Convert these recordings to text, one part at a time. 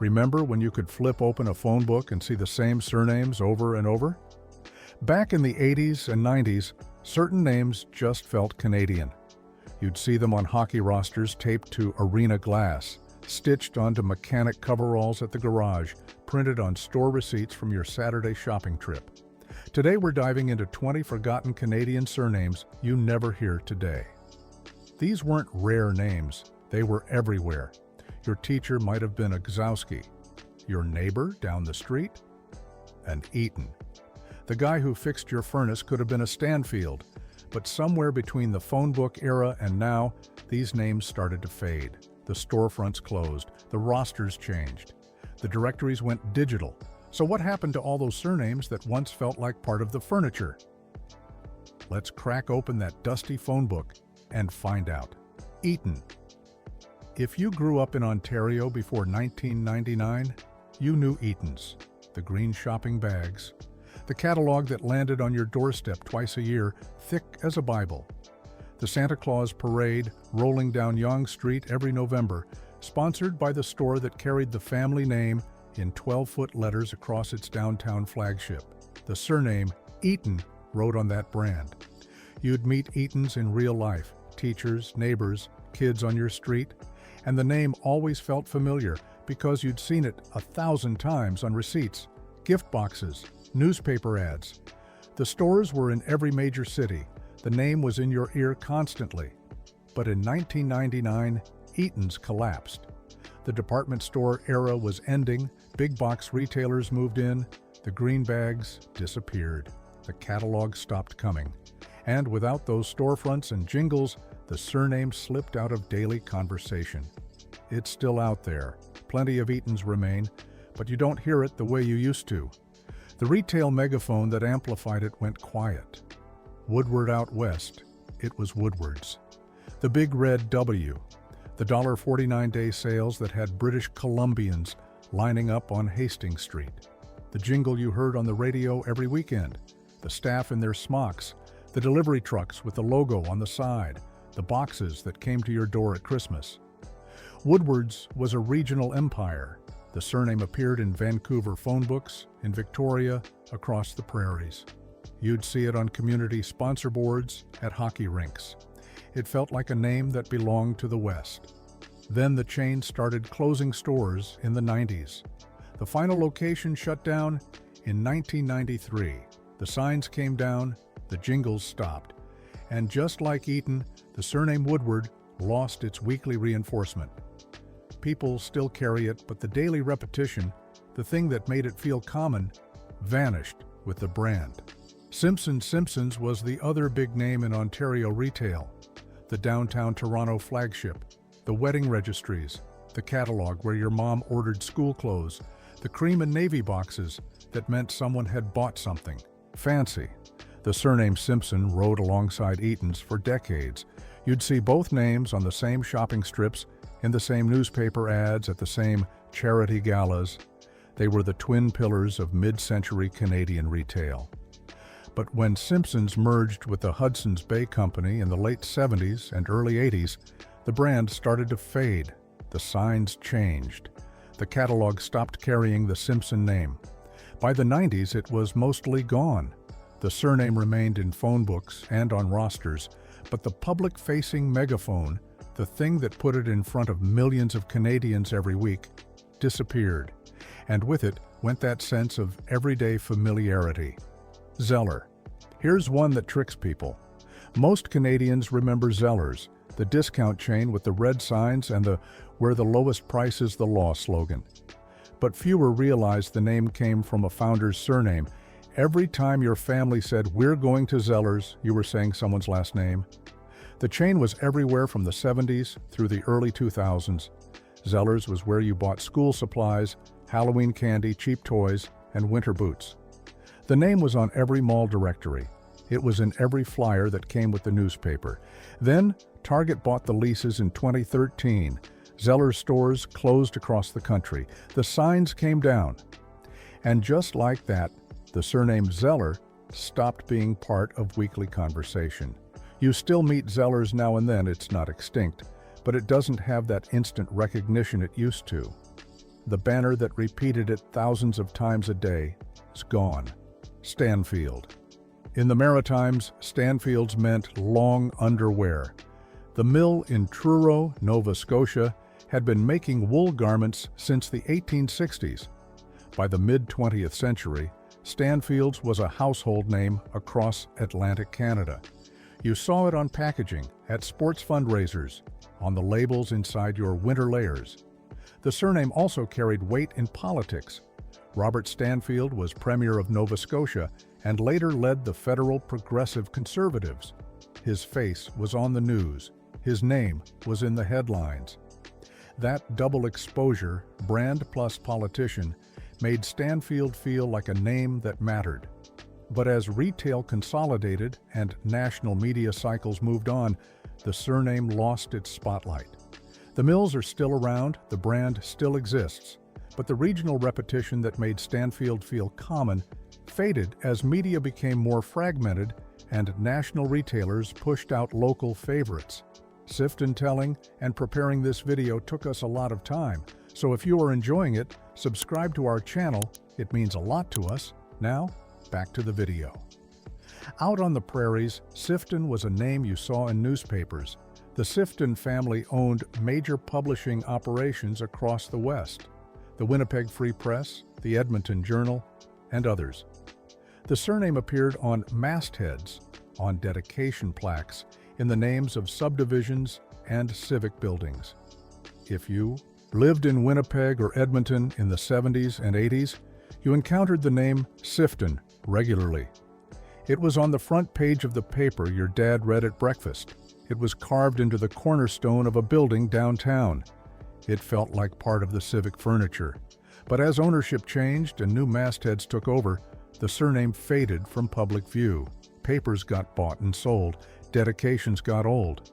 Remember when you could flip open a phone book and see the same surnames over and over? Back in the 80s and 90s, certain names just felt Canadian. You'd see them on hockey rosters taped to arena glass, stitched onto mechanic coveralls at the garage, printed on store receipts from your Saturday shopping trip. Today we're diving into 20 forgotten Canadian surnames you never hear today. These weren't rare names, they were everywhere. Your teacher might have been a Gzowski, your neighbor down the street, an Eaton. The guy who fixed your furnace could have been a Stanfield, but somewhere between the phone book era and now, these names started to fade. The storefronts closed, the rosters changed, the directories went digital. So what happened to all those surnames that once felt like part of the furniture? Let's crack open that dusty phone book and find out. Eaton. If you grew up in Ontario before 1999, you knew Eatons, the green shopping bags, the catalog that landed on your doorstep twice a year, thick as a Bible. The Santa Claus parade rolling down Yonge Street every November, sponsored by the store that carried the family name in 12-foot letters across its downtown flagship. The surname Eaton wrote on that brand. You'd meet Eatons in real life, teachers, neighbors, kids on your street, and the name always felt familiar because you'd seen it 1,000 times on receipts, gift boxes, newspaper ads. The stores were in every major city. The name was in your ear constantly. But in 1999, Eaton's collapsed. The department store era was ending, big box retailers moved in, the green bags disappeared, the catalog stopped coming. And without those storefronts and jingles, the surname slipped out of daily conversation. It's still out there. Plenty of Eatons remain, but you don't hear it the way you used to. The retail megaphone that amplified it went quiet. Woodward out west, it was Woodward's. The big red W, the $1.49 day sales that had British Columbians lining up on Hastings Street. The jingle you heard on the radio every weekend, the staff in their smocks, the delivery trucks with the logo on the side, the boxes that came to your door at Christmas. Woodward's was a regional empire. The surname appeared in Vancouver phone books, in Victoria, across the prairies. You'd see it on community sponsor boards at hockey rinks. It felt like a name that belonged to the West. Then the chain started closing stores in the 90s. The final location shut down in 1993. The signs came down, the jingles stopped. And just like Eaton, the surname Woodward lost its weekly reinforcement. People still carry it, but the daily repetition, the thing that made it feel common, vanished with the brand. Simpson's was the other big name in Ontario retail. The downtown Toronto flagship, the wedding registries, the catalog where your mom ordered school clothes, the cream and navy boxes that meant someone had bought something fancy. The surname Simpson rode alongside Eaton's for decades. You'd see both names on the same shopping strips, in the same newspaper ads, at the same charity galas. They were the twin pillars of mid-century Canadian retail. But when Simpson's merged with the Hudson's Bay Company in the late 70s and early 80s, the brand started to fade. The signs changed. The catalog stopped carrying the Simpson name. By the 90s, it was mostly gone. The surname remained in phone books and on rosters, but the public-facing megaphone, the thing that put it in front of millions of Canadians every week, disappeared. And with it went that sense of everyday familiarity. Zeller. Here's one that tricks people. Most Canadians remember Zeller's, the discount chain with the red signs and the "where the lowest price is the law" slogan. But fewer realized the name came from a founder's surname. Every time your family said, "We're going to Zeller's," you were saying someone's last name. The chain was everywhere from the 70s through the early 2000s. Zeller's was where you bought school supplies, Halloween candy, cheap toys, and winter boots. The name was on every mall directory. It was in every flyer that came with the newspaper. Then, Target bought the leases in 2013. Zeller's stores closed across the country. The signs came down. And just like that, the surname Zeller stopped being part of weekly conversation. You still meet Zeller's now and then, it's not extinct, but it doesn't have that instant recognition it used to. the banner that repeated it thousands of times a day, is gone. Stanfield. In the Maritimes, Stanfields meant long underwear. The mill in Truro, Nova Scotia, had been making wool garments since the 1860s. By the mid-20th century, Stanfields was a household name across Atlantic Canada. You saw it on packaging, at sports fundraisers, on the labels inside your winter layers. The surname also carried weight in politics. Robert Stanfield was Premier of Nova Scotia and later led the federal Progressive Conservatives. His face was on the news. His name was in the headlines. That double exposure, brand plus politician, made Stanfield feel like a name that mattered. But as retail consolidated and national media cycles moved on, the surname lost its spotlight. The mills are still around, the brand still exists, but the regional repetition that made Stanfield feel common faded as media became more fragmented and national retailers pushed out local favorites. Sifting, telling, and preparing this video took us a lot of time, so if you are enjoying it, subscribe to our channel. It means a lot to us. Now, back to the video. Out on the prairies, Sifton was a name you saw in newspapers. The Sifton family owned major publishing operations across the West, the Winnipeg Free Press, the Edmonton Journal, and others. The surname appeared on mastheads, on dedication plaques, in the names of subdivisions and civic buildings. If you lived in Winnipeg or Edmonton in the 70s and 80s, you encountered the name Sifton regularly. It was on the front page of the paper your dad read at breakfast. It was carved into the cornerstone of a building downtown. It felt like part of the civic furniture. But as ownership changed and new mastheads took over, the surname faded from public view. Papers got bought and sold. Dedications got old.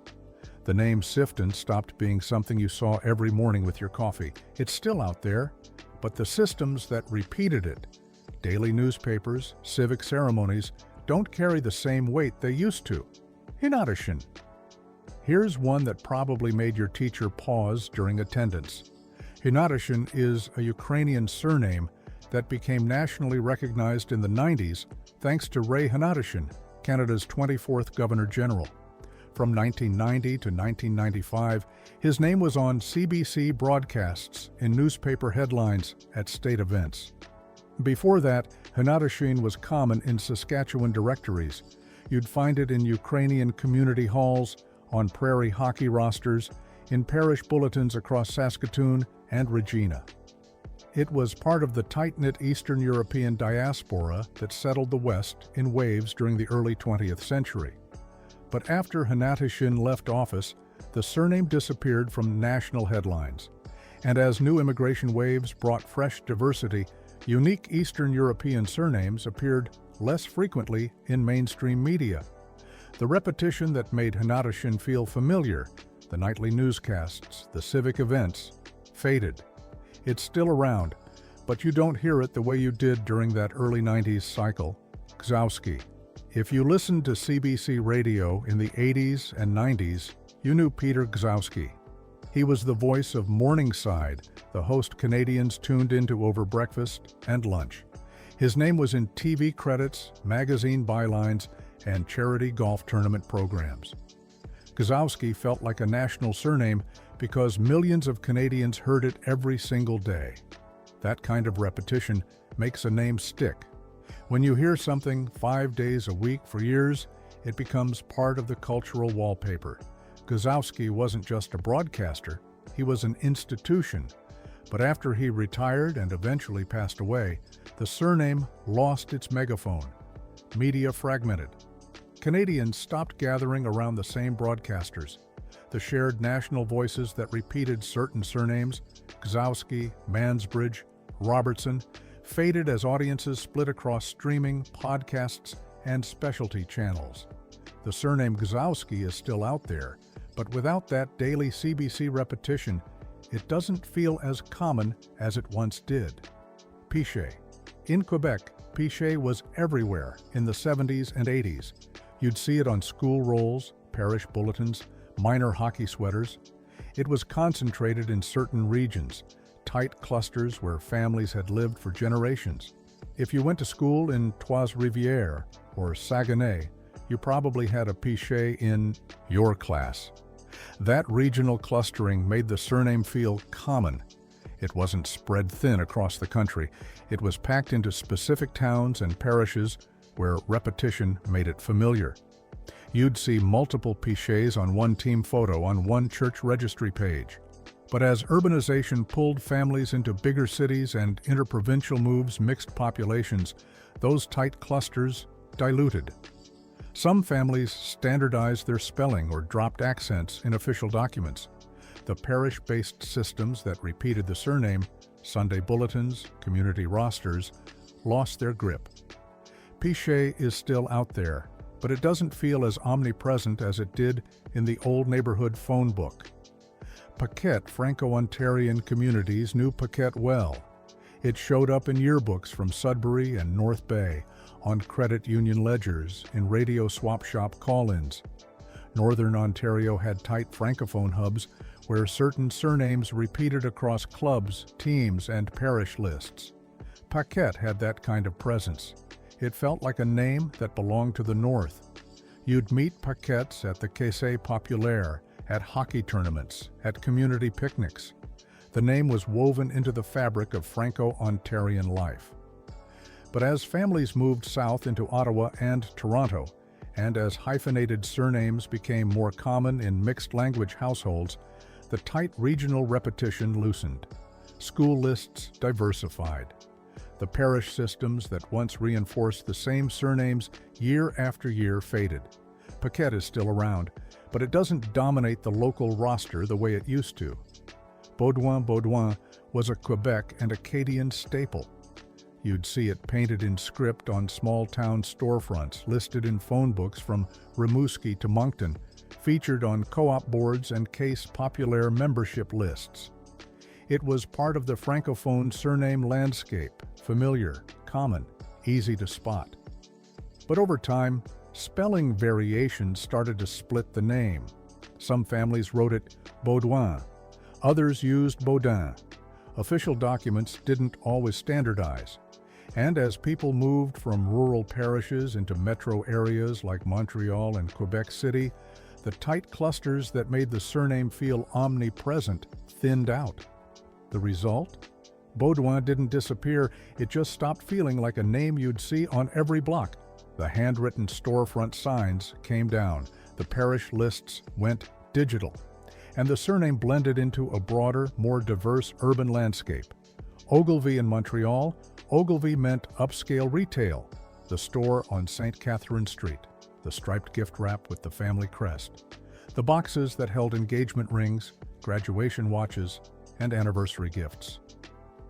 The name Sifton stopped being something you saw every morning with your coffee. It's still out there, but the systems that repeated it, daily newspapers, civic ceremonies, don't carry the same weight they used to. Hinatyshin. Here's one that probably made your teacher pause during attendance. Hinatyshin is a Ukrainian surname that became nationally recognized in the 90s thanks to Ray Hinatyshin, Canada's 24th Governor-General. From 1990 to 1995, his name was on CBC broadcasts, in newspaper headlines, at state events. Before that, Hinatyshin was common in Saskatchewan directories. You'd find it in Ukrainian community halls, on prairie hockey rosters, in parish bulletins across Saskatoon and Regina. It was part of the tight-knit Eastern European diaspora that settled the West in waves during the early 20th century. But after Hinatyshin left office, the surname disappeared from national headlines. And as new immigration waves brought fresh diversity, unique Eastern European surnames appeared less frequently in mainstream media. The repetition that made Hinatyshin feel familiar, the nightly newscasts, the civic events, faded. It's still around, but you don't hear it the way you did during that early 90s cycle. Gzowski. If you listened to CBC radio in the 80s and 90s, you knew Peter Gzowski. He was the voice of Morningside, the host Canadians tuned into over breakfast and lunch. His name was in TV credits, magazine bylines, and charity golf tournament programs. Gzowski felt like a national surname because millions of Canadians heard it every single day. That kind of repetition makes a name stick. When you hear something 5 days a week for years, it becomes part of the cultural wallpaper. Gzowski wasn't just a broadcaster, he was an institution. But after he retired and eventually passed away, the surname lost its megaphone. Media fragmented. Canadians stopped gathering around the same broadcasters. The shared national voices that repeated certain surnames, Gzowski, Mansbridge, Robertson, faded as audiences split across streaming, podcasts, and specialty channels. The surname Gzowski is still out there, but without that daily CBC repetition, it doesn't feel as common as it once did. Pichet. In Quebec, Pichet was everywhere in the 70s and 80s. You'd see it on school rolls, parish bulletins, minor hockey sweaters. It was concentrated in certain regions, tight clusters where families had lived for generations. If you went to school in Trois-Rivières or Saguenay, you probably had a pichet in your class. That regional clustering made the surname feel common. It wasn't spread thin across the country. It was packed into specific towns and parishes where repetition made it familiar. You'd see multiple pichets on one team photo on one church registry page. But as urbanization pulled families into bigger cities and interprovincial moves mixed populations, those tight clusters diluted. Some families standardized their spelling or dropped accents in official documents. The parish-based systems that repeated the surname, Sunday bulletins, community rosters, lost their grip. Pichet is still out there, but it doesn't feel as omnipresent as it did in the old neighborhood phone book. Paquette Franco-Ontarian communities knew Paquette well. It showed up in yearbooks from Sudbury and North Bay, on credit union ledgers, in radio swap shop call-ins. Northern Ontario had tight francophone hubs where certain surnames repeated across clubs, teams, and parish lists. Paquette had that kind of presence. It felt like a name that belonged to the North. You'd meet Paquettes at the Caisse Populaire, at hockey tournaments, at community picnics. The name was woven into the fabric of Franco-Ontarian life. But as families moved south into Ottawa and Toronto, and as hyphenated surnames became more common in mixed-language households, the tight regional repetition loosened. School lists diversified. The parish systems that once reinforced the same surnames year after year faded. Paquette is still around, but it doesn't dominate the local roster the way it used to. Baudouin was a Quebec and Acadian staple. You'd see it painted in script on small-town storefronts, listed in phone books from Rimouski to Moncton, featured on co-op boards and Caisse Populaire membership lists. It was part of the Francophone surname landscape, familiar, common, easy to spot. But over time, spelling variations started to split the name. Some families wrote it Baudouin, others used Baudin. Official documents didn't always standardize. And as people moved from rural parishes into metro areas like Montreal and Quebec City, the tight clusters that made the surname feel omnipresent thinned out. The result? Baudouin didn't disappear, it just stopped feeling like a name you'd see on every block. The handwritten storefront signs came down, the parish lists went digital, and the surname blended into a broader, more diverse urban landscape. Ogilvy in Montreal, Ogilvy meant upscale retail, the store on St. Catherine Street, the striped gift wrap with the family crest, the boxes that held engagement rings, graduation watches, and anniversary gifts.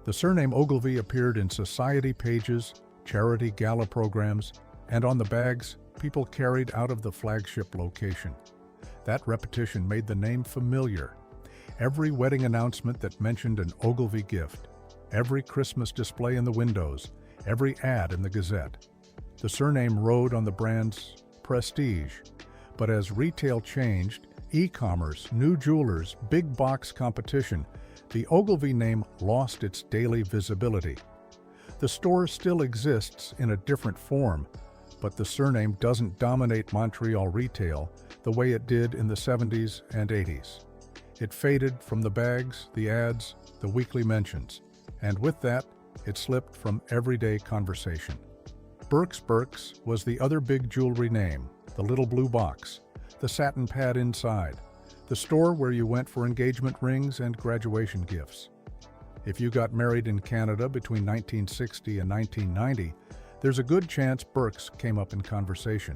The surname Ogilvy appeared in society pages, charity gala programs, and on the bags people carried out of the flagship location. That repetition made the name familiar. Every wedding announcement that mentioned an Ogilvy gift, every Christmas display in the windows, every ad in the Gazette. The surname rode on the brand's prestige. But as retail changed, e-commerce, new jewelers, big box competition, the Ogilvy name lost its daily visibility. The store still exists in a different form, but the surname doesn't dominate Montreal retail the way it did in the 70s and 80s. It faded from the bags, the ads, the weekly mentions, and with that, it slipped from everyday conversation. Burke's was the other big jewelry name, the little blue box, the satin pad inside, the store where you went for engagement rings and graduation gifts. If you got married in Canada between 1960 and 1990, there's a good chance Burke's came up in conversation.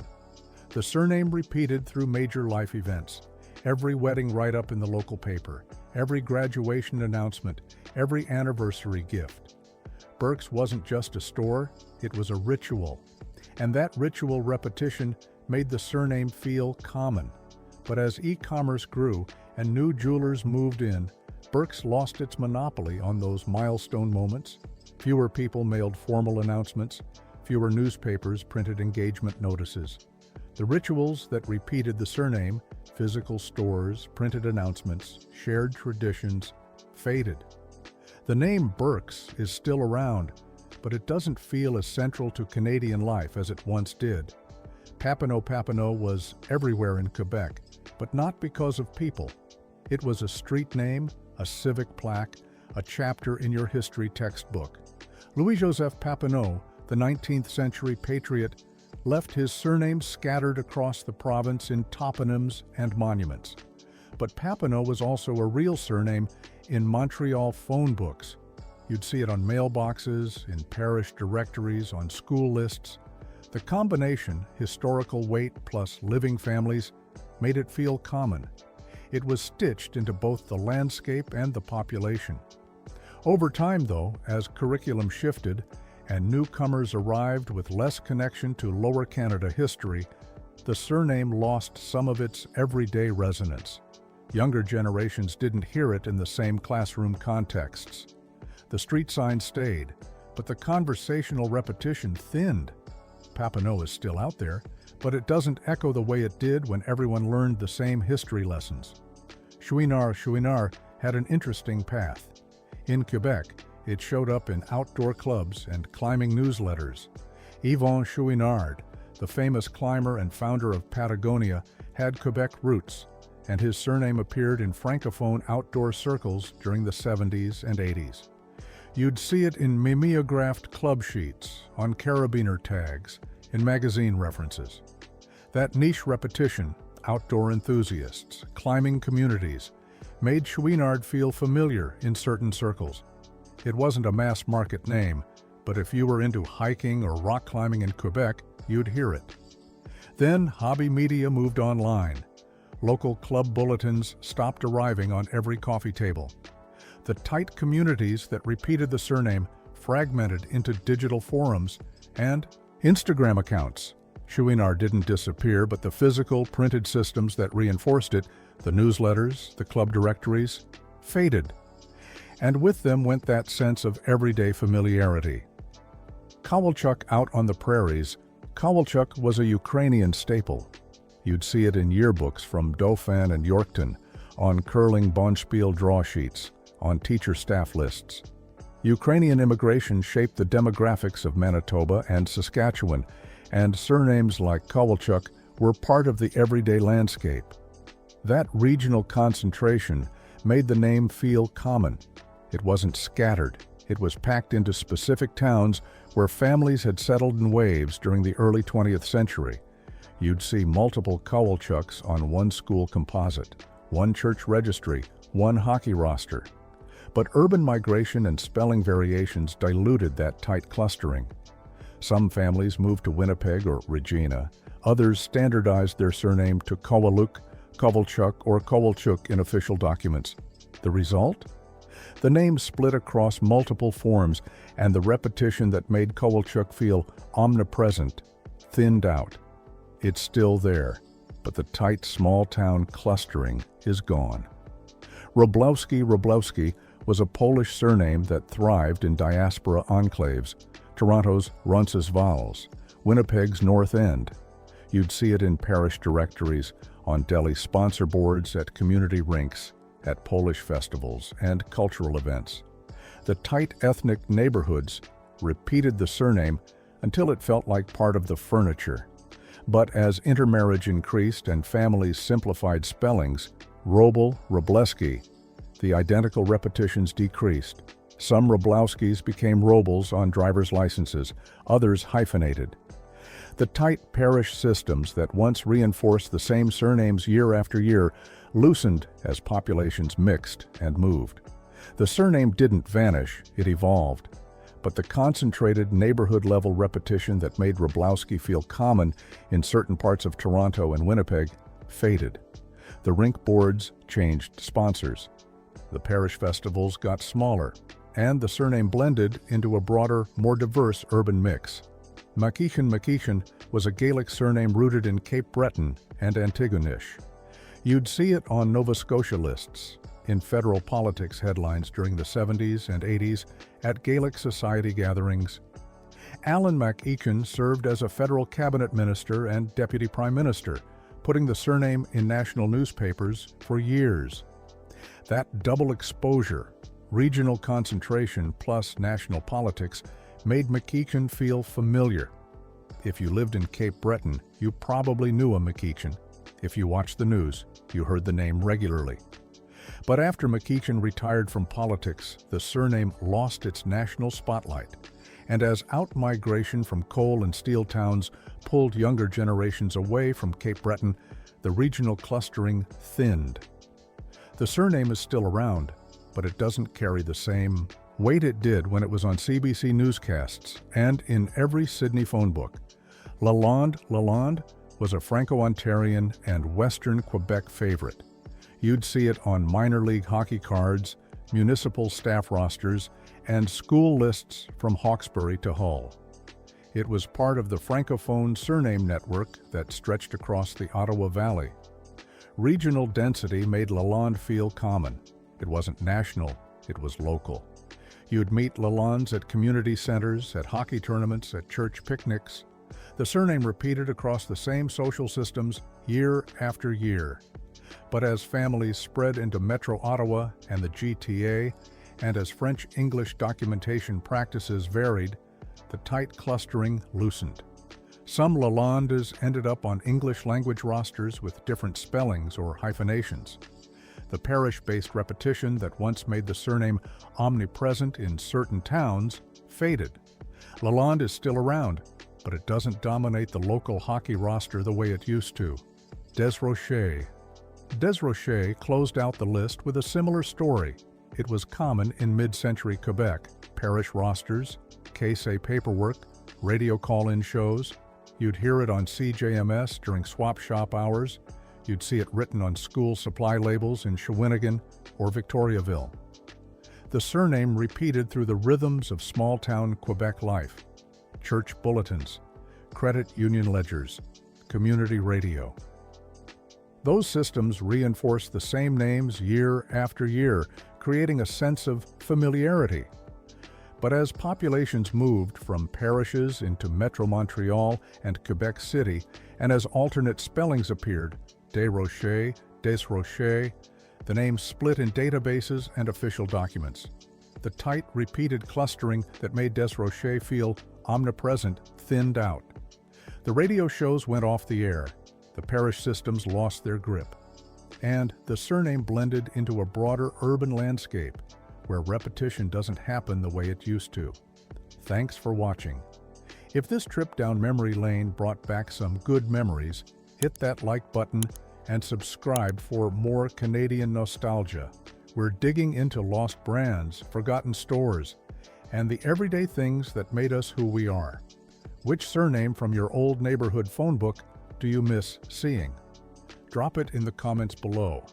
The surname repeated through major life events, every wedding write-up in the local paper, every graduation announcement, every anniversary gift. Burke's wasn't just a store, it was a ritual. And that ritual repetition made the surname feel common. But as e-commerce grew and new jewelers moved in, Burke's lost its monopoly on those milestone moments. Fewer people mailed formal announcements, fewer newspapers printed engagement notices. The rituals that repeated the surname, physical stores, printed announcements, shared traditions, faded. The name Burks is still around, but it doesn't feel as central to Canadian life as it once did. Papineau was everywhere in Quebec, but not because of people. It was a street name, a civic plaque, a chapter in your history textbook. Louis-Joseph Papineau, the 19th century patriot, left his surname scattered across the province in toponyms and monuments. But Papineau was also a real surname in Montreal phone books. You'd see it on mailboxes, in parish directories, on school lists. The combination, historical weight plus living families, made it feel common. It was stitched into both the landscape and the population. Over time, though, as curriculum shifted and newcomers arrived with less connection to Lower Canada history, the surname lost some of its everyday resonance. Younger generations didn't hear it in the same classroom contexts. The street sign stayed, but the conversational repetition thinned. Papineau is still out there, but it doesn't echo the way it did when everyone learned the same history lessons. Chouinard had an interesting path. In Quebec, it showed up in outdoor clubs and climbing newsletters. Yvon Chouinard, the famous climber and founder of Patagonia, had Quebec roots, and his surname appeared in francophone outdoor circles during the 70s and 80s. You'd see it in mimeographed club sheets, on carabiner tags, in magazine references. That niche repetition, outdoor enthusiasts, climbing communities, made Chouinard feel familiar in certain circles. It wasn't a mass market name, but if you were into hiking or rock climbing in Quebec, you'd hear it. Then hobby media moved online. Local club bulletins stopped arriving on every coffee table. The tight communities that repeated the surname fragmented into digital forums and Instagram accounts. Chouinard didn't disappear, but the physical, printed systems that reinforced it, the newsletters, the club directories, faded. And with them went that sense of everyday familiarity. Kovalchuk out on the prairies, Kovalchuk was a Ukrainian staple. You'd see it in yearbooks from Dauphin and Yorkton, on curling bonspiel draw sheets, on teacher staff lists. Ukrainian immigration shaped the demographics of Manitoba and Saskatchewan, and surnames like Kovalchuk were part of the everyday landscape. That regional concentration made the name feel common. It wasn't scattered. It was packed into specific towns where families had settled in waves during the early 20th century. You'd see multiple Kovalchuks on one school composite, one church registry, one hockey roster. But urban migration and spelling variations diluted that tight clustering. Some families moved to Winnipeg or Regina. Others standardized their surname to Kowaluk, Kovalchuk, or Kowalchuk in official documents. The result? The name split across multiple forms, and the repetition that made Kowalchuk feel omnipresent thinned out. It's still there, but the tight small-town clustering is gone. Wróblewski was a Polish surname that thrived in diaspora enclaves, Toronto's Roncesvalles, Winnipeg's North End. You'd see it in parish directories, on deli sponsor boards, at community rinks, at Polish festivals and cultural events. The tight ethnic neighborhoods repeated the surname until it felt like part of the furniture. But as intermarriage increased and families simplified spellings, Wróblewski, the identical repetitions decreased. Some Wróblewskis became Robles on driver's licenses, others hyphenated. The tight parish systems that once reinforced the same surnames year after year loosened as populations mixed and moved. The surname didn't vanish, it evolved. But the concentrated neighborhood-level repetition that made Wróblewski feel common in certain parts of Toronto and Winnipeg faded. The rink boards changed sponsors. The parish festivals got smaller, and the surname blended into a broader, more diverse urban mix. MacEachin was a Gaelic surname rooted in Cape Breton and Antigonish. You'd see it on Nova Scotia lists, in federal politics headlines during the 70s and 80s, at Gaelic society gatherings. Alan MacEachin served as a federal cabinet minister and deputy prime minister, putting the surname in national newspapers for years. That double exposure, Regional concentration plus national politics made McEachin feel familiar. If you lived in Cape Breton, you probably knew a McEachin. If you watched the news, you heard the name regularly. But after McEachin retired from politics, the surname lost its national spotlight. And as out-migration from coal and steel towns pulled younger generations away from Cape Breton, the regional clustering thinned. The surname is still around, but it doesn't carry the same weight it did when it was on CBC newscasts and in every Sydney phone book. Lalonde was a Franco-Ontarian and Western Quebec favorite. You'd see it on minor league hockey cards, municipal staff rosters, and school lists from Hawkesbury to Hull. It was part of the Francophone surname network that stretched across the Ottawa Valley. Regional density made Lalonde feel common. It wasn't national, it was local. You'd meet Lalondes at community centers, at hockey tournaments, at church picnics. The surname repeated across the same social systems year after year. But as families spread into Metro Ottawa and the GTA, and as French-English documentation practices varied, the tight clustering loosened. Some Lalondes ended up on English-language rosters with different spellings or hyphenations. The parish-based repetition that once made the surname omnipresent in certain towns faded. Lalonde is still around, but it doesn't dominate the local hockey roster the way it used to. Desrochers closed out the list with a similar story. It was common in mid-century Quebec. Parish rosters, caisse paperwork, radio call-in shows. You'd hear it on CJMS during swap shop hours. You'd see it written on school supply labels in Shawinigan or Victoriaville. The surname repeated through the rhythms of small-town Quebec life. Church bulletins, credit union ledgers, community radio. Those systems reinforced the same names year after year, creating a sense of familiarity. But as populations moved from parishes into Metro Montreal and Quebec City, and as alternate spellings appeared, Desrochers, Desrochers, the names split in databases and official documents. The tight, repeated clustering that made Desrochers feel omnipresent thinned out. The radio shows went off the air. The parish systems lost their grip. And the surname blended into a broader urban landscape where repetition doesn't happen the way it used to. Thanks for watching. If this trip down memory lane brought back some good memories, hit that like button and subscribe for more Canadian nostalgia. We're digging into lost brands, forgotten stores, and the everyday things that made us who we are. Which surname from your old neighborhood phone book do you miss seeing? Drop it in the comments below.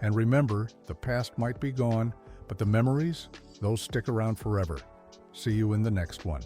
And remember, the past might be gone, but the memories, those stick around forever. See you in the next one.